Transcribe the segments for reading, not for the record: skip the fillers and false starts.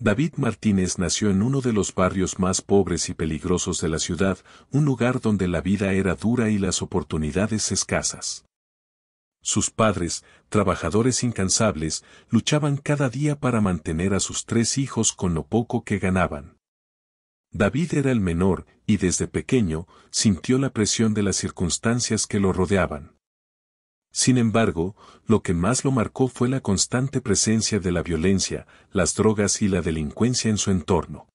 David Martínez nació en uno de los barrios más pobres y peligrosos de la ciudad, un lugar donde la vida era dura y las oportunidades escasas. Sus padres, trabajadores incansables, luchaban cada día para mantener a sus 3 hijos con lo poco que ganaban. David era el menor, y desde pequeño, sintió la presión de las circunstancias que lo rodeaban. Sin embargo, lo que más lo marcó fue la constante presencia de la violencia, las drogas y la delincuencia en su entorno.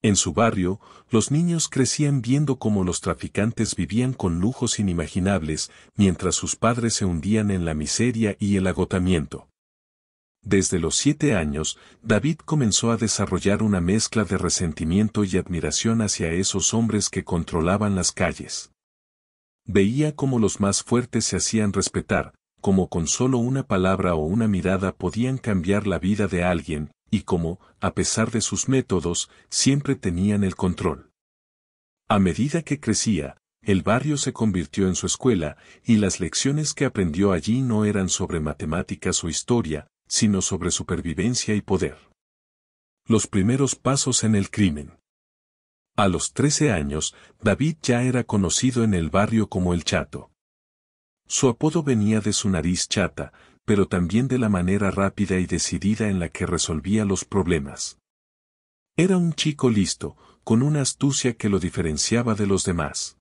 En su barrio, los niños crecían viendo cómo los traficantes vivían con lujos inimaginables, mientras sus padres se hundían en la miseria y el agotamiento. Desde los 7 años, David comenzó a desarrollar una mezcla de resentimiento y admiración hacia esos hombres que controlaban las calles. Veía cómo los más fuertes se hacían respetar, cómo con solo una palabra o una mirada podían cambiar la vida de alguien, y cómo, a pesar de sus métodos, siempre tenían el control. A medida que crecía, el barrio se convirtió en su escuela, y las lecciones que aprendió allí no eran sobre matemáticas o historia, sino sobre supervivencia y poder. Los primeros pasos en el crimen. A los 13 años, David ya era conocido en el barrio como el Chato. Su apodo venía de su nariz chata, pero también de la manera rápida y decidida en la que resolvía los problemas. Era un chico listo, con una astucia que lo diferenciaba de los demás.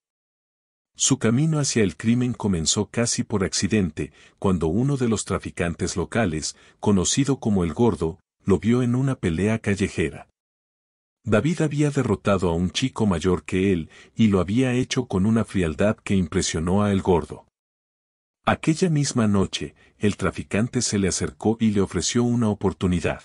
Su camino hacia el crimen comenzó casi por accidente, cuando uno de los traficantes locales, conocido como el Gordo, lo vio en una pelea callejera. David había derrotado a un chico mayor que él, y lo había hecho con una frialdad que impresionó a el Gordo. Aquella misma noche, el traficante se le acercó y le ofreció una oportunidad.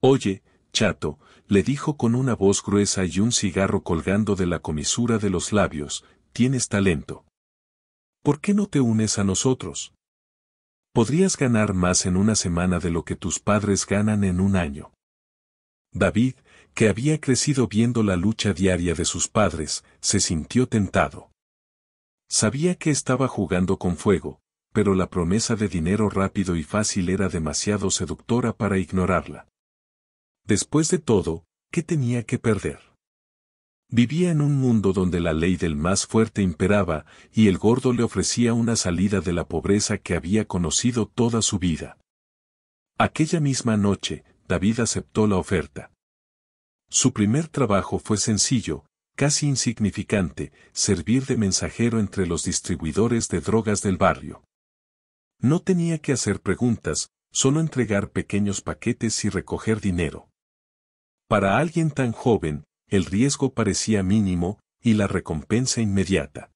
«Oye, chato», le dijo con una voz gruesa y un cigarro colgando de la comisura de los labios, «tienes talento. ¿Por qué no te unes a nosotros? Podrías ganar más en una semana de lo que tus padres ganan en un año». David, que había crecido viendo la lucha diaria de sus padres, se sintió tentado. Sabía que estaba jugando con fuego, pero la promesa de dinero rápido y fácil era demasiado seductora para ignorarla. Después de todo, ¿qué tenía que perder? Vivía en un mundo donde la ley del más fuerte imperaba, y el Gordo le ofrecía una salida de la pobreza que había conocido toda su vida. Aquella misma noche, David aceptó la oferta. Su primer trabajo fue sencillo, casi insignificante, servir de mensajero entre los distribuidores de drogas del barrio. No tenía que hacer preguntas, solo entregar pequeños paquetes y recoger dinero. Para alguien tan joven, el riesgo parecía mínimo, y la recompensa inmediata.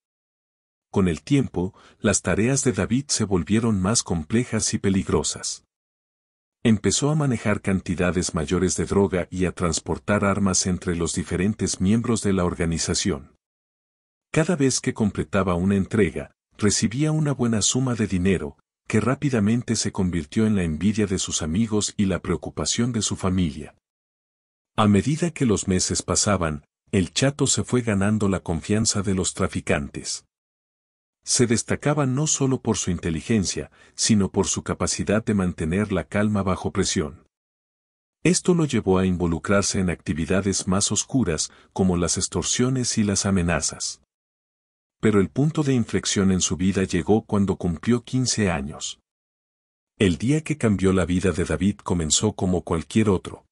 Con el tiempo, las tareas de David se volvieron más complejas y peligrosas. Empezó a manejar cantidades mayores de droga y a transportar armas entre los diferentes miembros de la organización. Cada vez que completaba una entrega, recibía una buena suma de dinero, que rápidamente se convirtió en la envidia de sus amigos y la preocupación de su familia. A medida que los meses pasaban, el Chato se fue ganando la confianza de los traficantes. Se destacaba no solo por su inteligencia, sino por su capacidad de mantener la calma bajo presión. Esto lo llevó a involucrarse en actividades más oscuras, como las extorsiones y las amenazas. Pero el punto de inflexión en su vida llegó cuando cumplió 15 años. El día que cambió la vida de David comenzó como cualquier otro.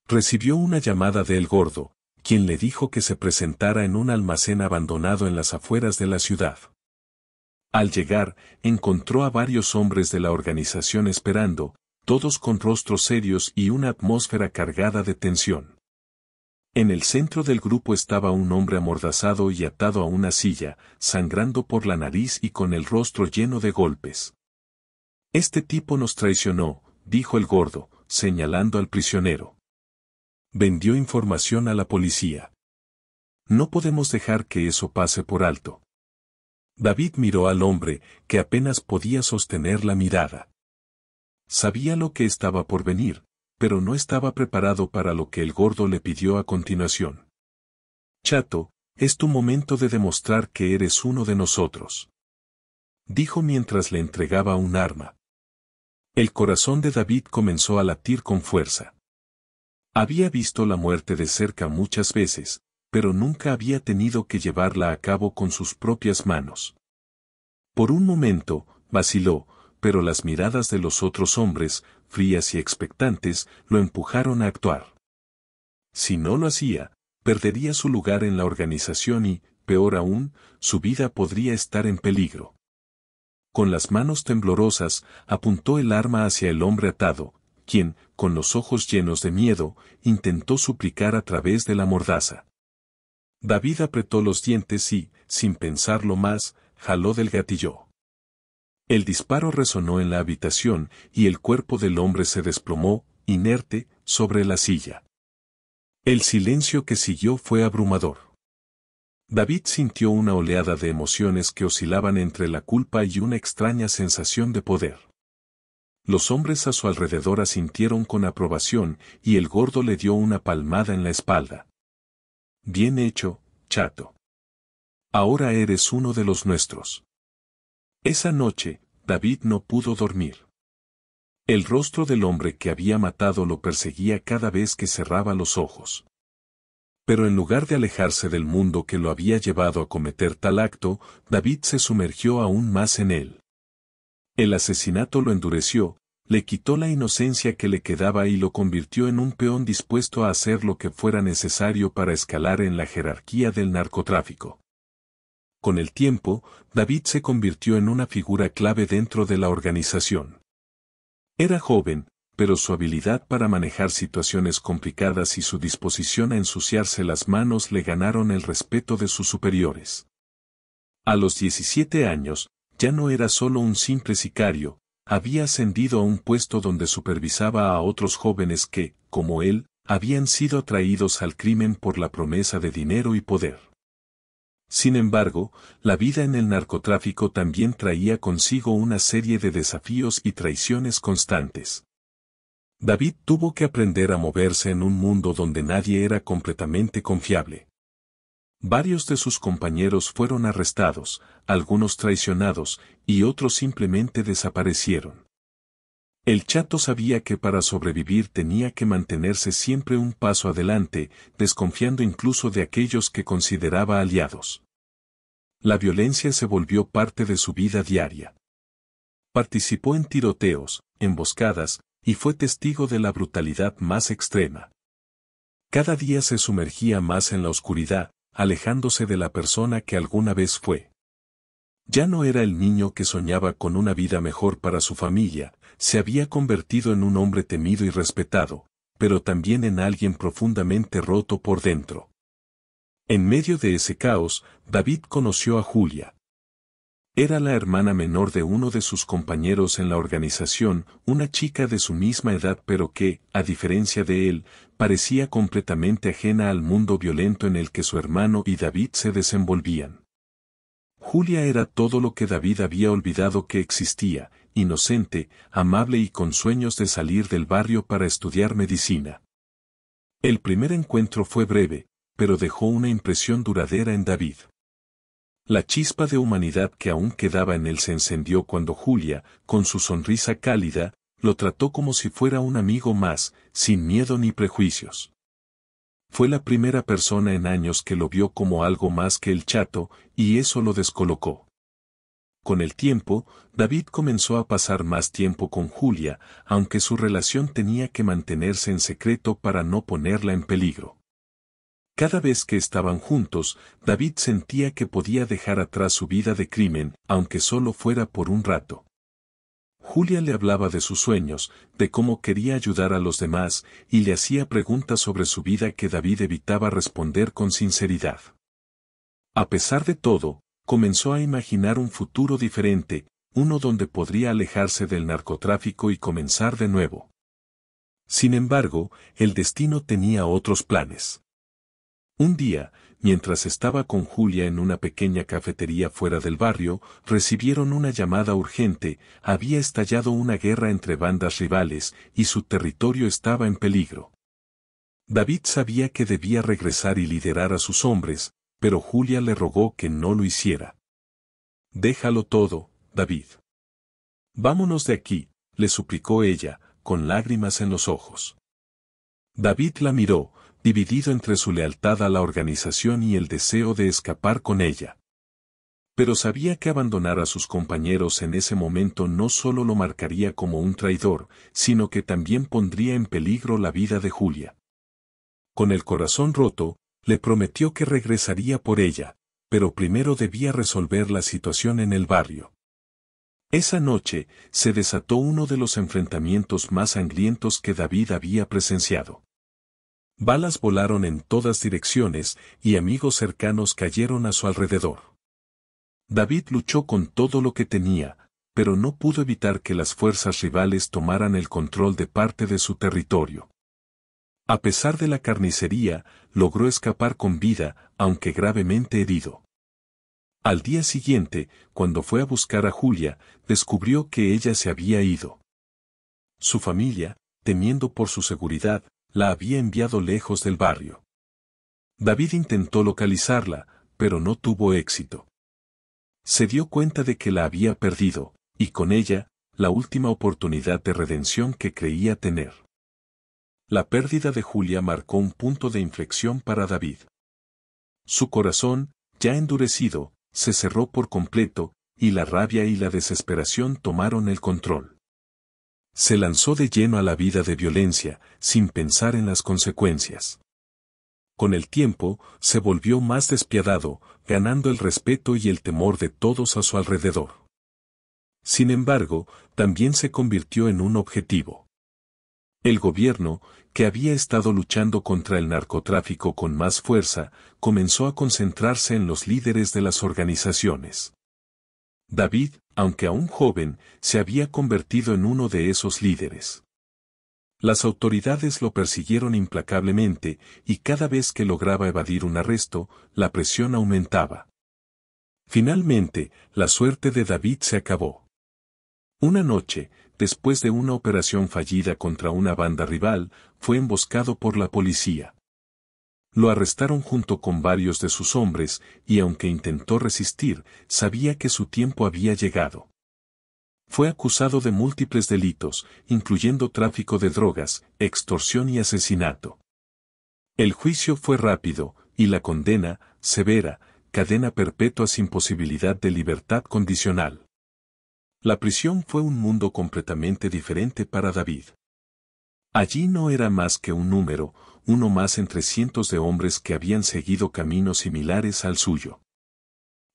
Recibió una llamada de El Gordo, quien le dijo que se presentara en un almacén abandonado en las afueras de la ciudad. Al llegar, encontró a varios hombres de la organización esperando, todos con rostros serios y una atmósfera cargada de tensión. En el centro del grupo estaba un hombre amordazado y atado a una silla, sangrando por la nariz y con el rostro lleno de golpes. «Este tipo nos traicionó», dijo el Gordo, señalando al prisionero. «Vendió información a la policía. No podemos dejar que eso pase por alto». David miró al hombre, que apenas podía sostener la mirada. Sabía lo que estaba por venir, pero no estaba preparado para lo que el Gordo le pidió a continuación. «Chato, es tu momento de demostrar que eres uno de nosotros», dijo mientras le entregaba un arma. El corazón de David comenzó a latir con fuerza. Había visto la muerte de cerca muchas veces, pero nunca había tenido que llevarla a cabo con sus propias manos. Por un momento, vaciló, pero las miradas de los otros hombres, frías y expectantes, lo empujaron a actuar. Si no lo hacía, perdería su lugar en la organización y, peor aún, su vida podría estar en peligro. Con las manos temblorosas, apuntó el arma hacia el hombre atado, quien, con los ojos llenos de miedo, intentó suplicar a través de la mordaza. David apretó los dientes y, sin pensarlo más, jaló del gatillo. El disparo resonó en la habitación y el cuerpo del hombre se desplomó, inerte, sobre la silla. El silencio que siguió fue abrumador. David sintió una oleada de emociones que oscilaban entre la culpa y una extraña sensación de poder. Los hombres a su alrededor asintieron con aprobación y el gordo le dio una palmada en la espalda. Bien hecho, chato. Ahora eres uno de los nuestros. Esa noche, David no pudo dormir. El rostro del hombre que había matado lo perseguía cada vez que cerraba los ojos. Pero en lugar de alejarse del mundo que lo había llevado a cometer tal acto, David se sumergió aún más en él. El asesinato lo endureció, le quitó la inocencia que le quedaba y lo convirtió en un peón dispuesto a hacer lo que fuera necesario para escalar en la jerarquía del narcotráfico. Con el tiempo, David se convirtió en una figura clave dentro de la organización. Era joven, pero su habilidad para manejar situaciones complicadas y su disposición a ensuciarse las manos le ganaron el respeto de sus superiores. A los 17 años, ya no era solo un simple sicario, había ascendido a un puesto donde supervisaba a otros jóvenes que, como él, habían sido atraídos al crimen por la promesa de dinero y poder. Sin embargo, la vida en el narcotráfico también traía consigo una serie de desafíos y traiciones constantes. David tuvo que aprender a moverse en un mundo donde nadie era completamente confiable. Varios de sus compañeros fueron arrestados, algunos traicionados, y otros simplemente desaparecieron. El chato sabía que para sobrevivir tenía que mantenerse siempre un paso adelante, desconfiando incluso de aquellos que consideraba aliados. La violencia se volvió parte de su vida diaria. Participó en tiroteos, emboscadas, y fue testigo de la brutalidad más extrema. Cada día se sumergía más en la oscuridad, alejándose de la persona que alguna vez fue. Ya no era el niño que soñaba con una vida mejor para su familia, se había convertido en un hombre temido y respetado, pero también en alguien profundamente roto por dentro. En medio de ese caos, David conoció a Julia. Era la hermana menor de uno de sus compañeros en la organización, una chica de su misma edad pero que, a diferencia de él, parecía completamente ajena al mundo violento en el que su hermano y David se desenvolvían. Julia era todo lo que David había olvidado que existía, inocente, amable y con sueños de salir del barrio para estudiar medicina. El primer encuentro fue breve, pero dejó una impresión duradera en David. La chispa de humanidad que aún quedaba en él se encendió cuando Julia, con su sonrisa cálida, lo trató como si fuera un amigo más, sin miedo ni prejuicios. Fue la primera persona en años que lo vio como algo más que el chato, y eso lo descolocó. Con el tiempo, David comenzó a pasar más tiempo con Julia, aunque su relación tenía que mantenerse en secreto para no ponerla en peligro. Cada vez que estaban juntos, David sentía que podía dejar atrás su vida de crimen, aunque solo fuera por un rato. Julia le hablaba de sus sueños, de cómo quería ayudar a los demás, y le hacía preguntas sobre su vida que David evitaba responder con sinceridad. A pesar de todo, comenzó a imaginar un futuro diferente, uno donde podría alejarse del narcotráfico y comenzar de nuevo. Sin embargo, el destino tenía otros planes. Un día, mientras estaba con Julia en una pequeña cafetería fuera del barrio, recibieron una llamada urgente, había estallado una guerra entre bandas rivales, y su territorio estaba en peligro. David sabía que debía regresar y liderar a sus hombres, pero Julia le rogó que no lo hiciera. «Déjalo todo, David. Vámonos de aquí», le suplicó ella, con lágrimas en los ojos. David la miró, dividido entre su lealtad a la organización y el deseo de escapar con ella. Pero sabía que abandonar a sus compañeros en ese momento no solo lo marcaría como un traidor, sino que también pondría en peligro la vida de Julia. Con el corazón roto, le prometió que regresaría por ella, pero primero debía resolver la situación en el barrio. Esa noche, se desató uno de los enfrentamientos más sangrientos que David había presenciado. Balas volaron en todas direcciones y amigos cercanos cayeron a su alrededor. David luchó con todo lo que tenía, pero no pudo evitar que las fuerzas rivales tomaran el control de parte de su territorio. A pesar de la carnicería, logró escapar con vida, aunque gravemente herido. Al día siguiente, cuando fue a buscar a Julia, descubrió que ella se había ido. Su familia, temiendo por su seguridad, la había enviado lejos del barrio. David intentó localizarla, pero no tuvo éxito. Se dio cuenta de que la había perdido, y con ella, la última oportunidad de redención que creía tener. La pérdida de Julia marcó un punto de inflexión para David. Su corazón, ya endurecido, se cerró por completo, y la rabia y la desesperación tomaron el control. Se lanzó de lleno a la vida de violencia, sin pensar en las consecuencias. Con el tiempo, se volvió más despiadado, ganando el respeto y el temor de todos a su alrededor. Sin embargo, también se convirtió en un objetivo. El gobierno, que había estado luchando contra el narcotráfico con más fuerza, comenzó a concentrarse en los líderes de las organizaciones. David, aunque aún joven, se había convertido en uno de esos líderes. Las autoridades lo persiguieron implacablemente, y cada vez que lograba evadir un arresto, la presión aumentaba. Finalmente, la suerte de David se acabó. Una noche, después de una operación fallida contra una banda rival, fue emboscado por la policía. Lo arrestaron junto con varios de sus hombres, y aunque intentó resistir, sabía que su tiempo había llegado. Fue acusado de múltiples delitos, incluyendo tráfico de drogas, extorsión y asesinato. El juicio fue rápido, y la condena, severa, cadena perpetua sin posibilidad de libertad condicional. La prisión fue un mundo completamente diferente para David. Allí no era más que un número, uno más entre cientos de hombres que habían seguido caminos similares al suyo.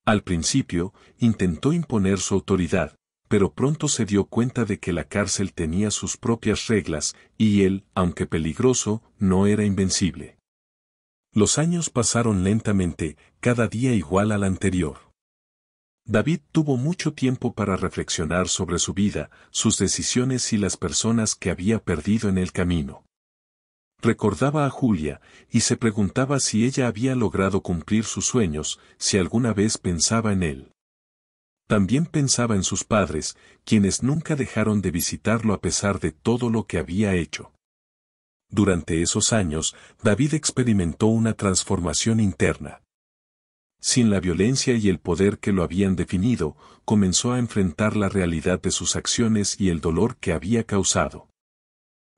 Al principio, intentó imponer su autoridad, pero pronto se dio cuenta de que la cárcel tenía sus propias reglas, y él, aunque peligroso, no era invencible. Los años pasaron lentamente, cada día igual al anterior. David tuvo mucho tiempo para reflexionar sobre su vida, sus decisiones y las personas que había perdido en el camino. Recordaba a Julia, y se preguntaba si ella había logrado cumplir sus sueños, si alguna vez pensaba en él. También pensaba en sus padres, quienes nunca dejaron de visitarlo a pesar de todo lo que había hecho. Durante esos años, David experimentó una transformación interna. Sin la violencia y el poder que lo habían definido, comenzó a enfrentar la realidad de sus acciones y el dolor que había causado.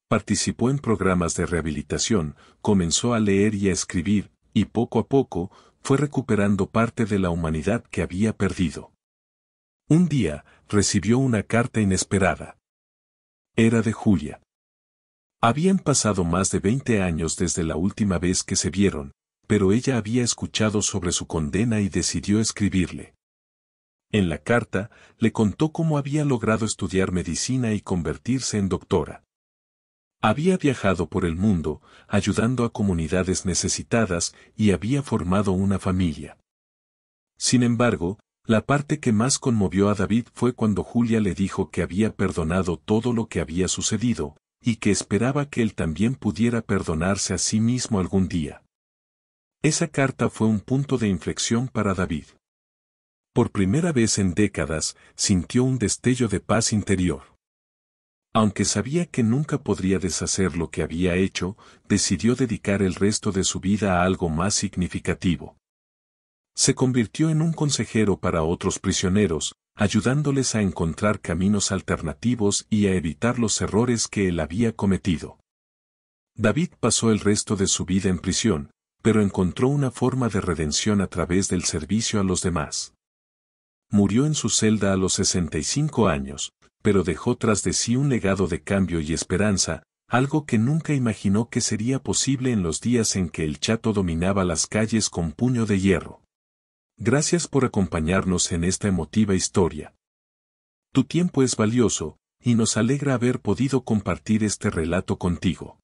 Participó en programas de rehabilitación, comenzó a leer y a escribir, y poco a poco, fue recuperando parte de la humanidad que había perdido. Un día, recibió una carta inesperada. Era de Julia. Habían pasado más de 20 años desde la última vez que se vieron, pero ella había escuchado sobre su condena y decidió escribirle. En la carta, le contó cómo había logrado estudiar medicina y convertirse en doctora. Había viajado por el mundo, ayudando a comunidades necesitadas, y había formado una familia. Sin embargo, la parte que más conmovió a David fue cuando Julia le dijo que había perdonado todo lo que había sucedido, y que esperaba que él también pudiera perdonarse a sí mismo algún día. Esa carta fue un punto de inflexión para David. Por primera vez en décadas, sintió un destello de paz interior. Aunque sabía que nunca podría deshacer lo que había hecho, decidió dedicar el resto de su vida a algo más significativo. Se convirtió en un consejero para otros prisioneros, ayudándoles a encontrar caminos alternativos y a evitar los errores que él había cometido. David pasó el resto de su vida en prisión, pero encontró una forma de redención a través del servicio a los demás. Murió en su celda a los 65 años, pero dejó tras de sí un legado de cambio y esperanza, algo que nunca imaginó que sería posible en los días en que el Chato dominaba las calles con puño de hierro. Gracias por acompañarnos en esta emotiva historia. Tu tiempo es valioso, y nos alegra haber podido compartir este relato contigo.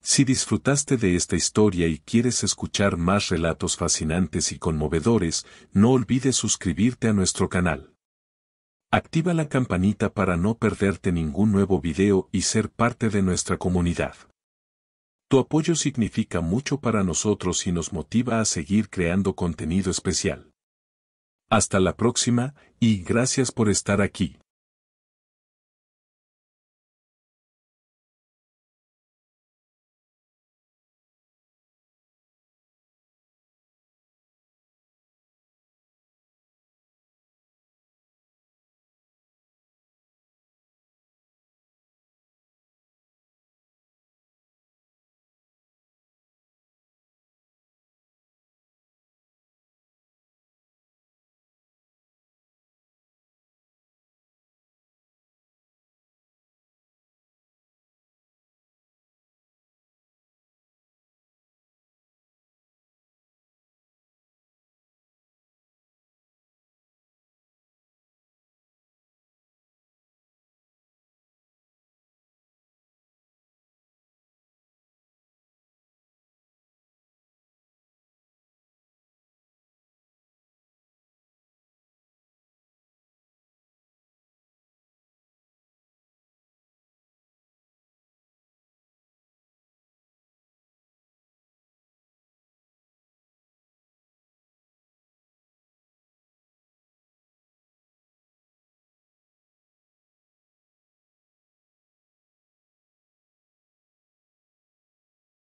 Si disfrutaste de esta historia y quieres escuchar más relatos fascinantes y conmovedores, no olvides suscribirte a nuestro canal. Activa la campanita para no perderte ningún nuevo video y ser parte de nuestra comunidad. Tu apoyo significa mucho para nosotros y nos motiva a seguir creando contenido especial. Hasta la próxima, y gracias por estar aquí.